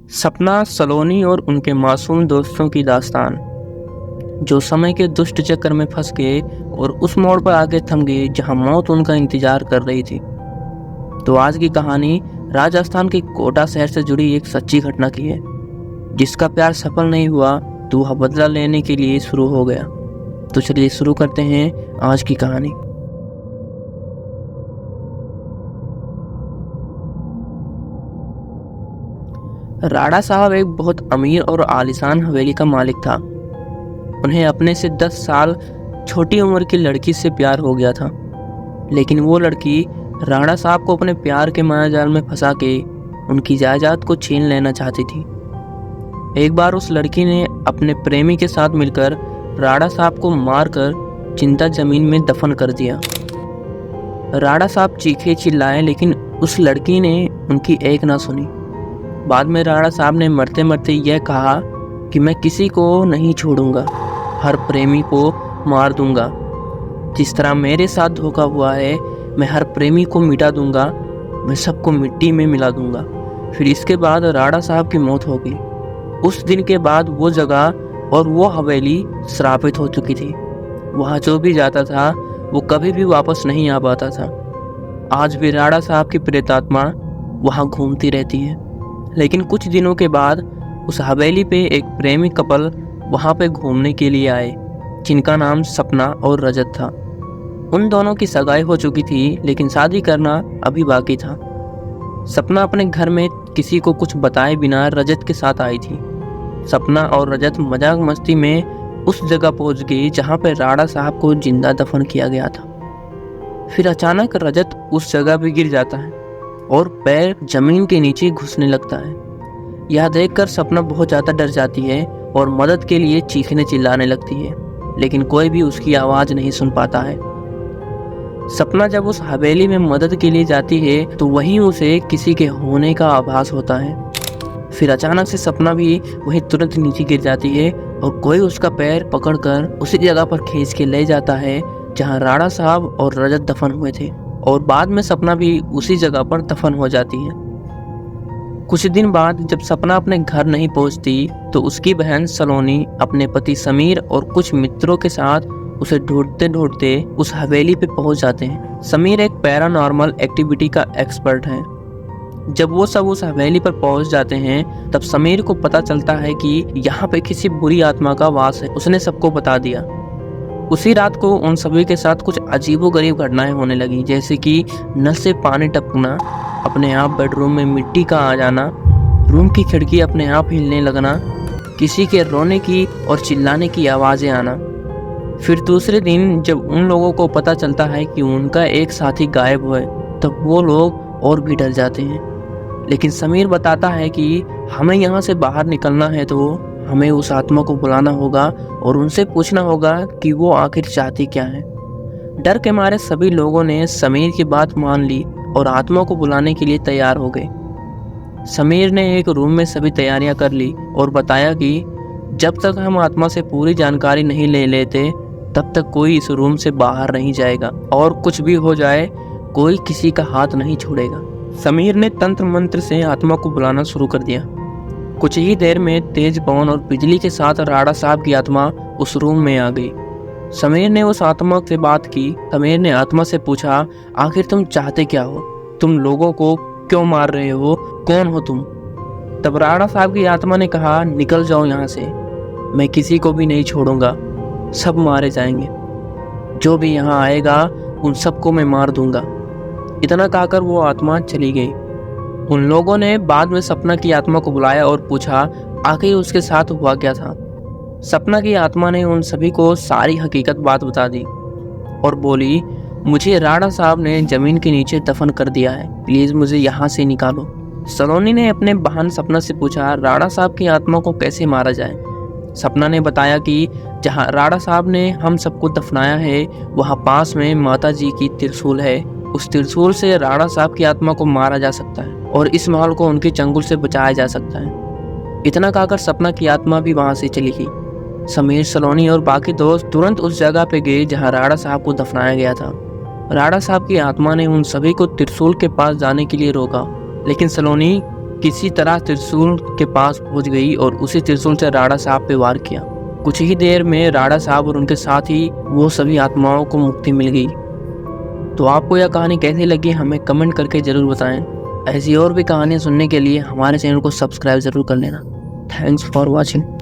सपना, सलोनी और उनके मासूम दोस्तों की दास्तान, जो समय के दुष्ट चक्कर में फंस गए और उस मोड़ पर आके थम गए जहां मौत उनका इंतजार कर रही थी। तो आज की कहानी राजस्थान के कोटा शहर से जुड़ी एक सच्ची घटना की है, जिसका प्यार सफल नहीं हुआ तो वह बदला लेने के लिए शुरू हो गया। तो चलिए शुरू करते हैं आज की कहानी। राणा साहब एक बहुत अमीर और आलीशान हवेली का मालिक था। उन्हें अपने से 10 साल छोटी उम्र की लड़की से प्यार हो गया था, लेकिन वो लड़की राणा साहब को अपने प्यार के मायाजाल में फंसा के उनकी जायदाद को छीन लेना चाहती थी। एक बार उस लड़की ने अपने प्रेमी के साथ मिलकर राणा साहब को मारकर जिंदा जमीन में दफन कर दिया। राणा साहब चीखे चिल्लाए, लेकिन उस लड़की ने उनकी एक ना सुनी। बाद में राणा साहब ने मरते मरते यह कहा कि मैं किसी को नहीं छोड़ूंगा, हर प्रेमी को मार दूंगा। जिस तरह मेरे साथ धोखा हुआ है, मैं हर प्रेमी को मिटा दूंगा, मैं सबको मिट्टी में मिला दूंगा। फिर इसके बाद राणा साहब की मौत हो गई। उस दिन के बाद वो जगह और वो हवेली श्रापित हो चुकी थी। वहाँ जो भी जाता था वो कभी भी वापस नहीं आ पाता था। आज भी राणा साहब की प्रेतात्मा वहाँ घूमती रहती है। लेकिन कुछ दिनों के बाद उस हवेली पे एक प्रेमी कपल वहाँ पे घूमने के लिए आए, जिनका नाम सपना और रजत था। उन दोनों की सगाई हो चुकी थी, लेकिन शादी करना अभी बाकी था। सपना अपने घर में किसी को कुछ बताए बिना रजत के साथ आई थी। सपना और रजत मजाक मस्ती में उस जगह पहुंच गई जहाँ पे राणा साहब को जिंदा दफन किया गया था। फिर अचानक रजत उस जगह पे गिर जाता है और पैर जमीन के नीचे घुसने लगता है। यह देखकर सपना बहुत ज़्यादा डर जाती है और मदद के लिए चीखने चिल्लाने लगती है, लेकिन कोई भी उसकी आवाज़ नहीं सुन पाता है। सपना जब उस हवेली में मदद के लिए जाती है तो वहीं उसे किसी के होने का आभास होता है। फिर अचानक से सपना भी वहीं तुरंत नीचे गिर जाती है और कोई उसका पैर पकड़कर उसी जगह पर खींच के ले जाता है जहां राणा साहब और रजत दफन हुए थे, और बाद में सपना भी उसी जगह पर दफन हो जाती है। कुछ दिन बाद जब सपना अपने घर नहीं पहुंचती तो उसकी बहन सलोनी अपने पति समीर और कुछ मित्रों के साथ उसे ढूंढते ढूंढते उस हवेली पे पहुंच जाते हैं। समीर एक पैरानॉर्मल एक्टिविटी का एक्सपर्ट है। जब वो सब उस हवेली पर पहुंच जाते हैं तब समीर को पता चलता है कि यहाँ पे किसी बुरी आत्मा का वास है। उसने सबको बता दिया। उसी रात को उन सभी के साथ कुछ अजीबोगरीब घटनाएं होने लगी, जैसे कि नल से पानी टपकना, अपने आप बेडरूम में मिट्टी का आ जाना, रूम की खिड़की अपने आप हिलने लगना, किसी के रोने की और चिल्लाने की आवाज़ें आना। फिर दूसरे दिन जब उन लोगों को पता चलता है कि उनका एक साथी गायब हुआ है, तब वो लोग और भी डर जाते हैं। लेकिन समीर बताता है कि हमें यहाँ से बाहर निकलना है तो हमें उस आत्मा को बुलाना होगा और उनसे पूछना होगा कि वो आखिर चाहती क्या है। डर के मारे सभी लोगों ने समीर की बात मान ली और आत्मा को बुलाने के लिए तैयार हो गए। समीर ने एक रूम में सभी तैयारियां कर ली और बताया कि जब तक हम आत्मा से पूरी जानकारी नहीं ले लेते तब तक कोई इस रूम से बाहर नहीं जाएगा, और कुछ भी हो जाए कोई किसी का हाथ नहीं छोड़ेगा। समीर ने तंत्र मंत्र से आत्मा को बुलाना शुरू कर दिया। कुछ ही देर में तेज पवन और बिजली के साथ राणा साहब की आत्मा उस रूम में आ गई। समीर ने उस आत्मा से बात की। समीर ने आत्मा से पूछा, आखिर तुम चाहते क्या हो? तुम लोगों को क्यों मार रहे हो? कौन हो तुम? तब राणा साहब की आत्मा ने कहा, निकल जाओ यहाँ से, मैं किसी को भी नहीं छोड़ूंगा, सब मारे जाएंगे। जो भी यहाँ आएगा उन सबको मैं मार दूंगा। इतना कहकर वो आत्मा चली गई। उन लोगों ने बाद में सपना की आत्मा को बुलाया और पूछा आखिर उसके साथ हुआ क्या था। सपना की आत्मा ने उन सभी को सारी हकीकत बात बता दी और बोली, मुझे राणा साहब ने जमीन के नीचे दफन कर दिया है, प्लीज मुझे यहाँ से निकालो। सलोनी ने अपने बहन सपना से पूछा, राणा साहब की आत्मा को कैसे मारा जाए? सपना ने बताया कि जहाँ राणा साहब ने हम सबको दफनाया है वहाँ पास में माता जी की त्रिशूल है। उस त्रिशूल से राणा साहब की आत्मा को मारा जा सकता है और इस महल को उनके चंगुल से बचाया जा सकता है। इतना कहकर सपना की आत्मा भी वहां से चली गई। समीर, सलोनी और बाकी दोस्त तुरंत उस जगह पे गए जहां राणा साहब को दफनाया गया था। राणा साहब की आत्मा ने उन सभी को त्रिशूल के पास जाने के लिए रोका, लेकिन सलोनी किसी तरह त्रिशूल के पास पहुंच गई और उसी त्रिशूल से राणा साहब पे वार किया। कुछ ही देर में राणा साहब और उनके साथ ही वो सभी आत्माओं को मुक्ति मिल गई। तो आपको यह कहानी कैसी लगी हमें कमेंट करके ज़रूर बताएं। ऐसी और भी कहानियाँ सुनने के लिए हमारे चैनल को सब्सक्राइब ज़रूर कर लेना। Thanks for watching.